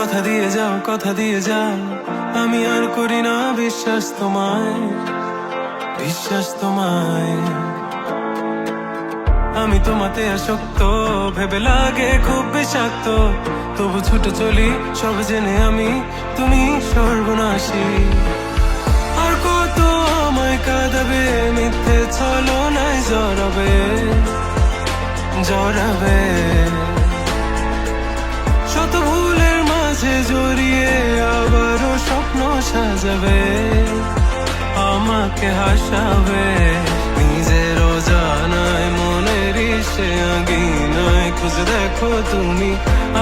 কথা দিয়ে যাও, আমি আর করি না বিশ্বাস তোমায়। আমি তোমাতে আসক্ত, ভেবে লাগে খুব বিষাক্ত, তবু ছুটে চলি সব জেনে আমি তুমি সর্বনাশী। আর কত আমায় কাঁদাবে, মিথ্যে ছলনায় জড়াবে। শত ভুলের মাঝে জড়িয়ে আবারও স্বপ্ন সাজাবে, আমাকে হাসাবে। নিজেরও জানায় মনের সে আগিনায় খুঁজে দেখো তুমি,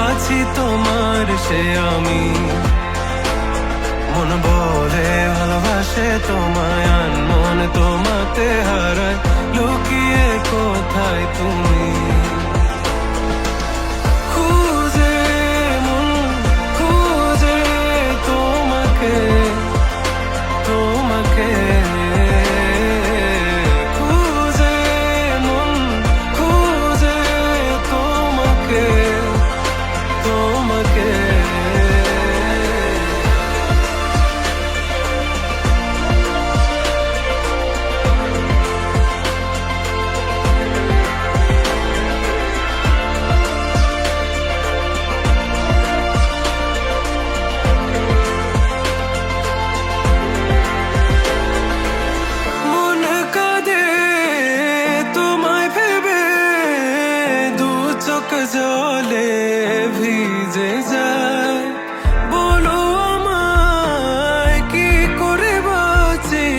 আছি তোমার সে আমি। মন বলে ভালোবাসে তোমায়, মন তোমাতে হারায়, লুকিয়ে কোথায় তুমি। জলে ভিজে যায়, বলো আমায় কি করে বাঁচি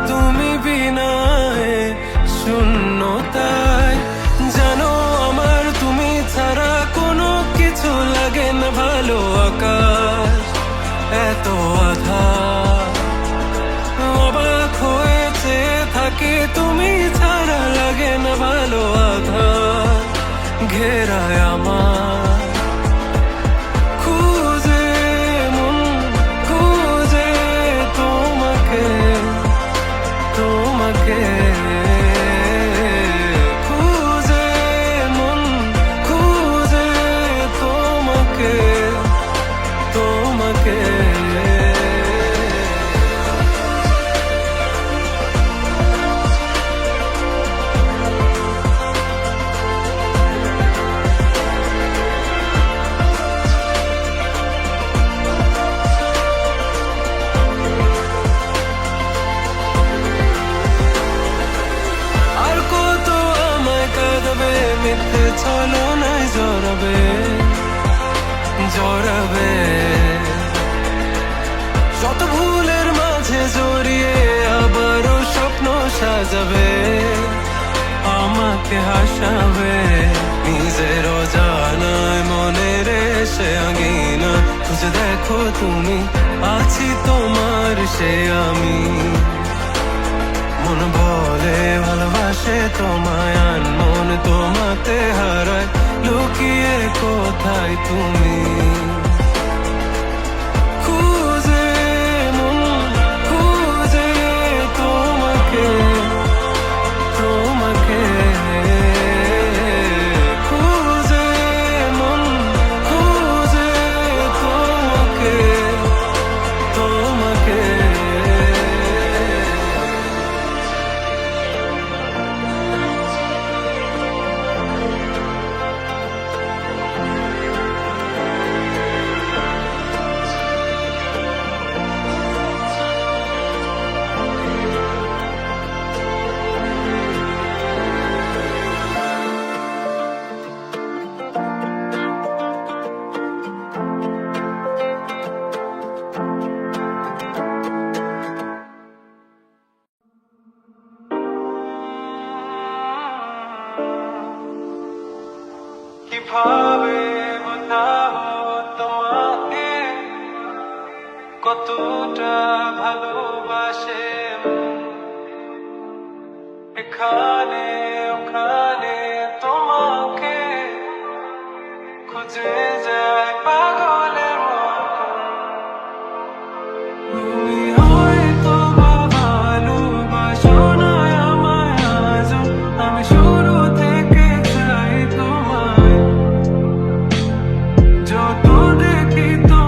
তুমি বিনায় শূন্যতায়। জানো আমার তুমি ছাড়া কোনো কিছু লাগে না ভালো, আকাশ এত আধার। অবাক হয়েছে থাকি তুমি ছাড়া লাগে না ভালো, আধার ঘেরায় আমার। খুঁজে মন খুঁজে তোমাকে খুঁজে মন খুঁজে তোমাকে। মিথ্যে ছলনায় জড়াবে। শত ভুলের মাঝে জড়িয়ে আবারও স্বপ্ন সাজাবে, আমাকে হাসাবে। নিজের অজানায় মনের সে আঙিনা খুঁজে দেখো তুমি, আছি তোমার সে আমি। মন বলে ভালোবাসে তোমায়, মন তোমাতে হারায়, লুকিয়ে কোথায় তুমি। খুঁজে মন খুঁজে তোমাকে খুঁজে মন খুঁজে তোমাকে। কিভাবে বোঝাবো তোমাকে কতটা ভালোবাসে, এখানে ওখানে তোমাকে খুঁজে যায় পাগলের মতো। তুমি হয়তো ভালোবাসো না আমায় আজও, আমি শুরু থেকে চাই তোমায়। যত দেখি তো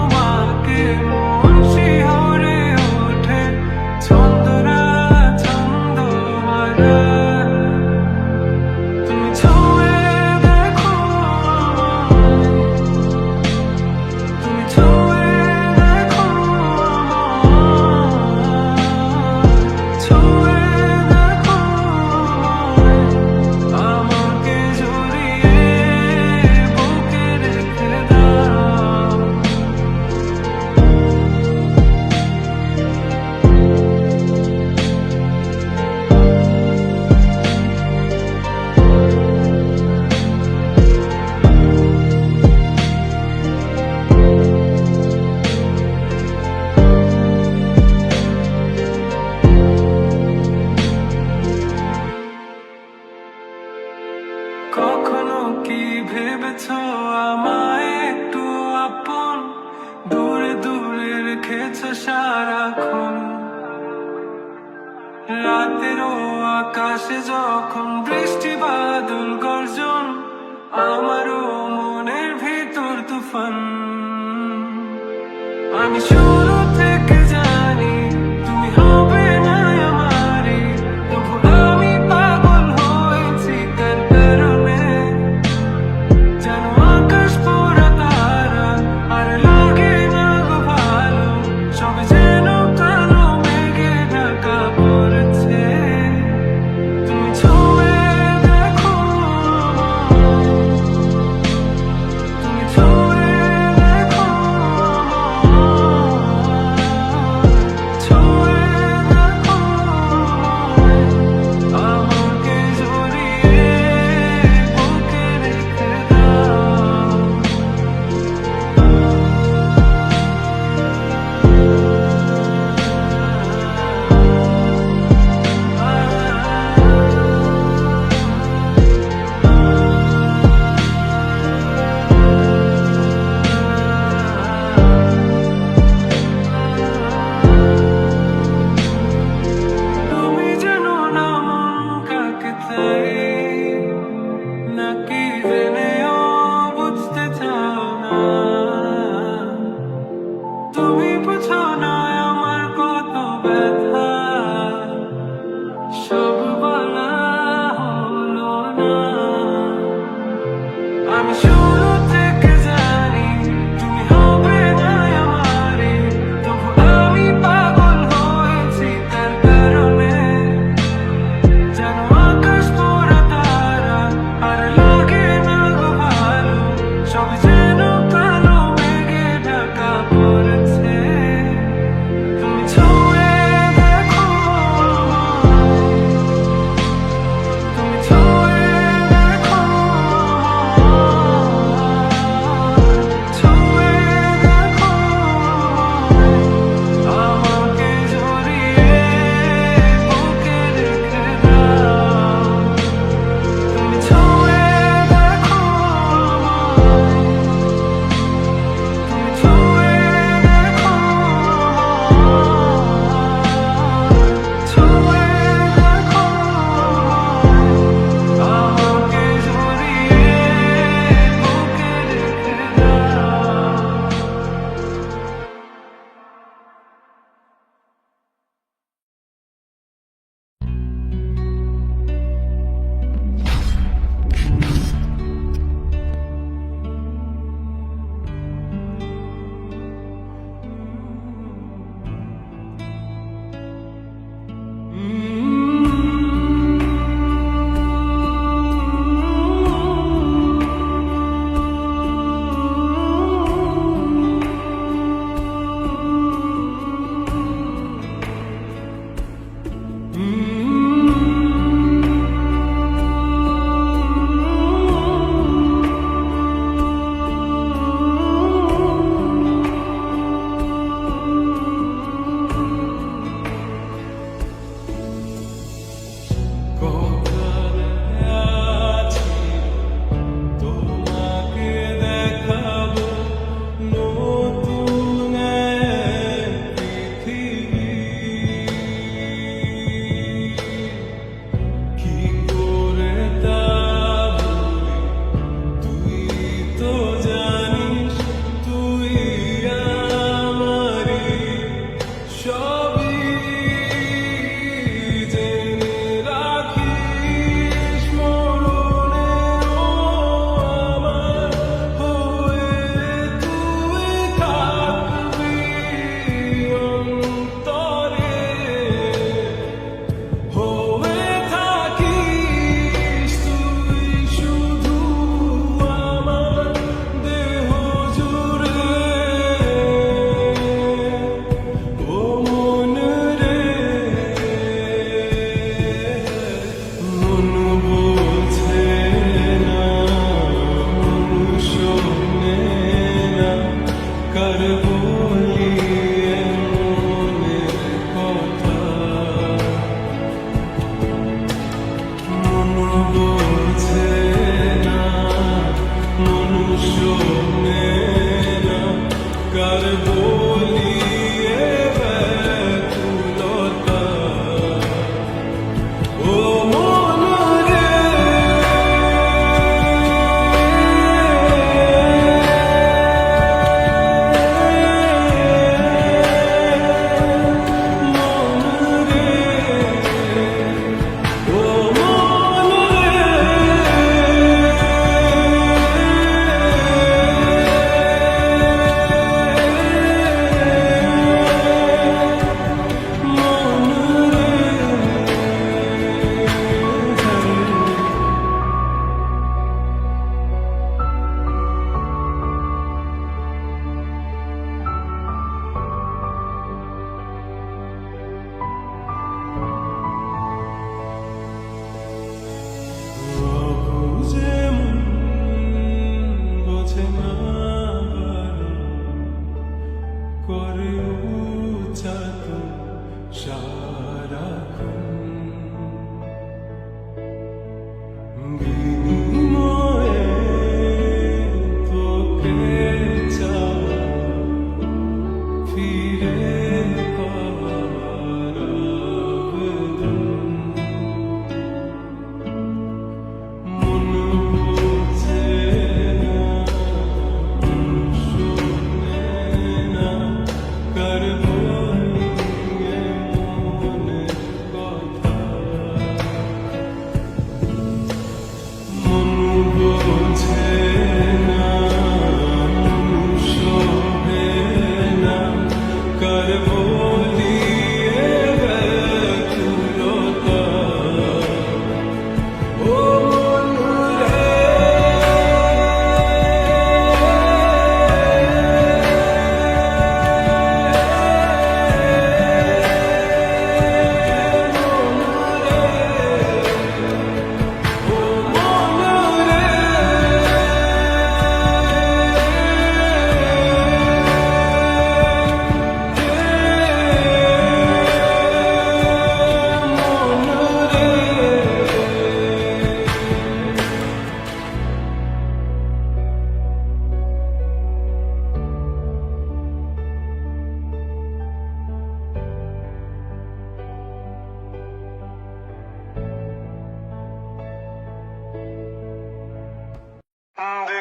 এখন রাতেরও আকাশে যখন বৃষ্টি বাদল গর্জন, আমারও মনের ভিতর তুফান। আমি শুরু থেকে জানি তুমি হবে না আমারে, তবু আমি পাগল হয়েছি তার কারণে। যেন আকাশ পোড়া তারা আর লাগে না গো ভালো, সব যেন কালো মেঘে ঢাকা পড়েছে। তুমি ছুঁয়ে দেখো, তুমি ছুঁয়ে দেখো,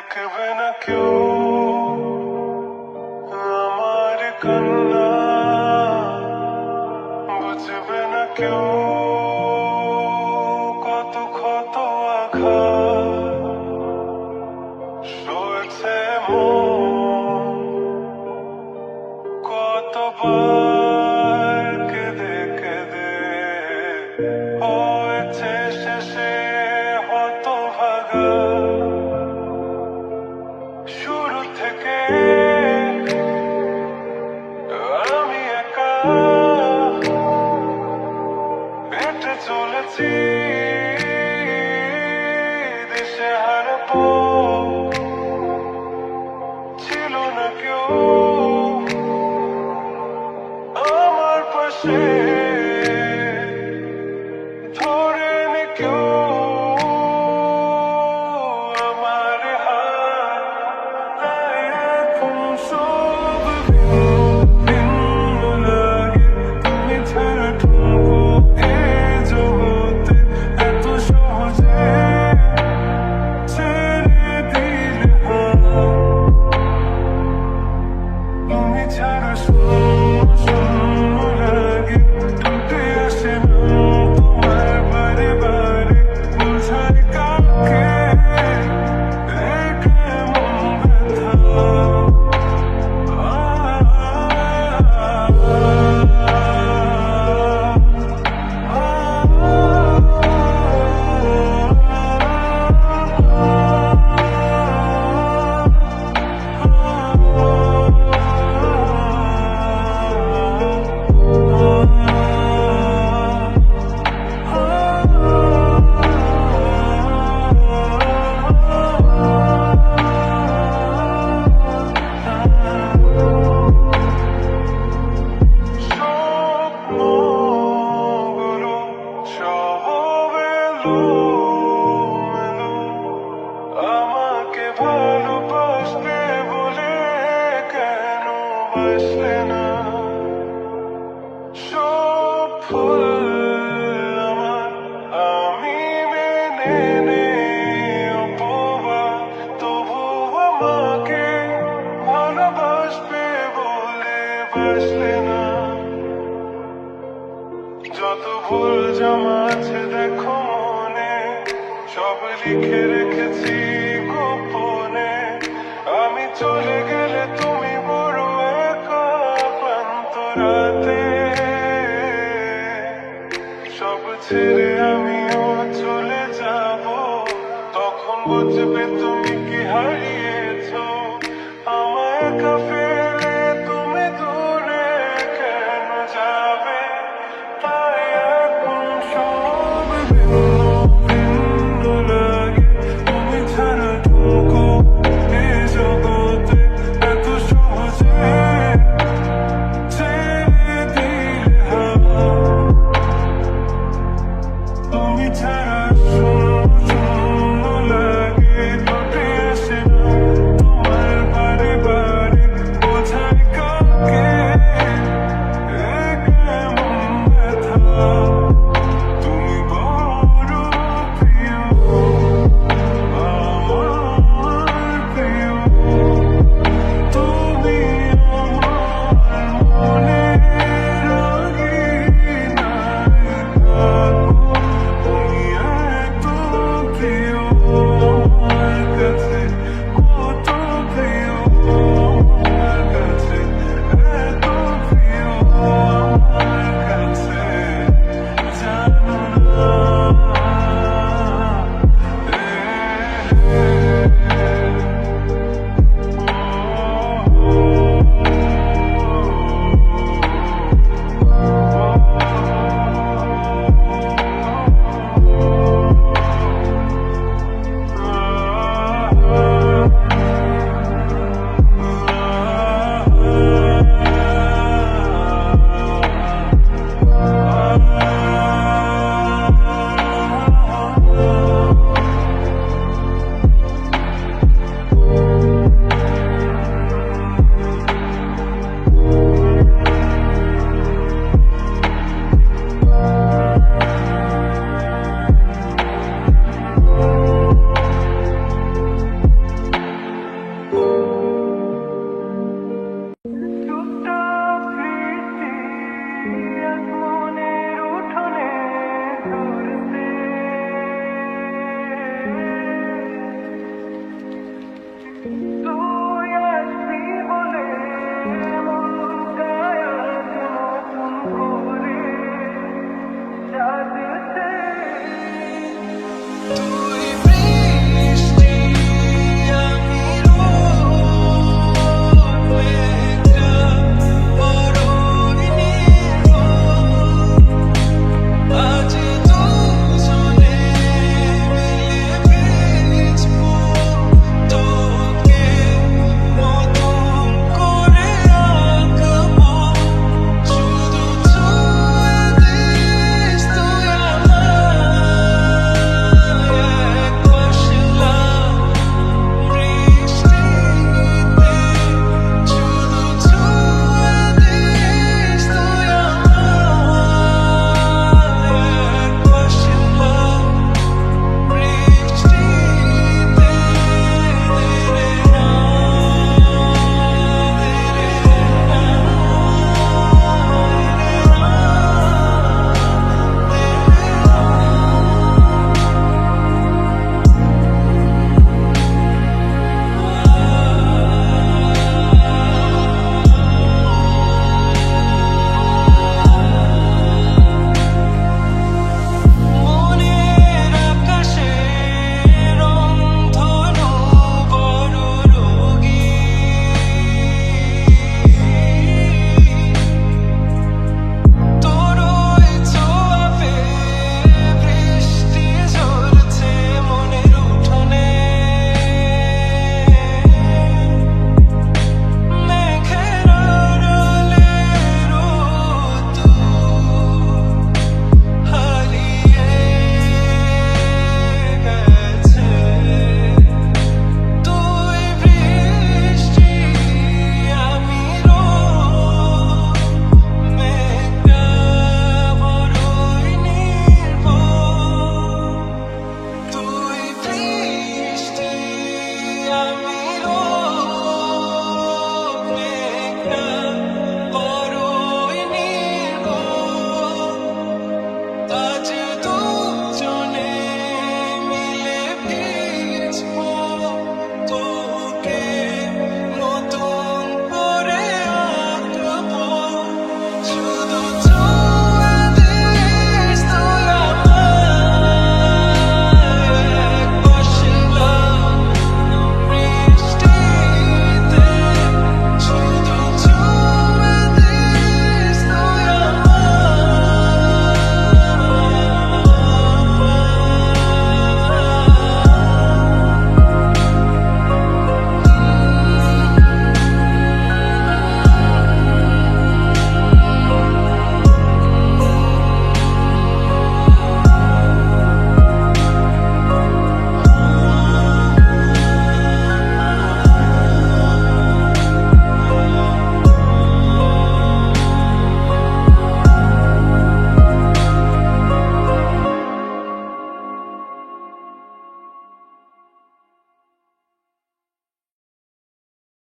দেখবে না কেউ আমার কান্না, বুঝবে না কেউ কত ক্ষত আঘাত সয়েছে মন, কতবার কেঁদে কেঁদে হয়েছে শেষে হতভাগা। শুরু থেকে আমি একা হেঁটে চলেছি দেশে হারাবো, ছিল না কেউ আমার পাশে ধরে নে কেউ আমার হাত। তাই এখন সব ভিন্ন লাগে, তুমি ছাড়া ঠুনকো এ জগতে এত সহজে ছেড়ে দিলে হাত। তুমি ছাড়া শূন্য শূন্য লাগে, টুটে আসে নাম তোমার বারে বারে, বোঝায় কাকে রেখে মন ব্যথা। স্বপ্নগুলো সব এলোমেলো, আমাকে ভালোবাসবে বলে কেন বাসলে না? সব ভুল আমার, আমি মেনে নেই অপবাদ, তবু আমাকে ভালোবাসবে বলে বাসলে না? যত ভুল জমা আছে দেখো মনে, সব লিখে রেখেছি গোপনে। আমি চলে গেলে তুমি বড় একা ক্লান্ত রাতে, সব ছেড়ে আমিও চলে যাব, তখন বুঝবে তুমি কি হারিয়েছো। আমায় একা ফেলে তুমি দূরে কেন যাবে? তাই এখন সব ভিন্ন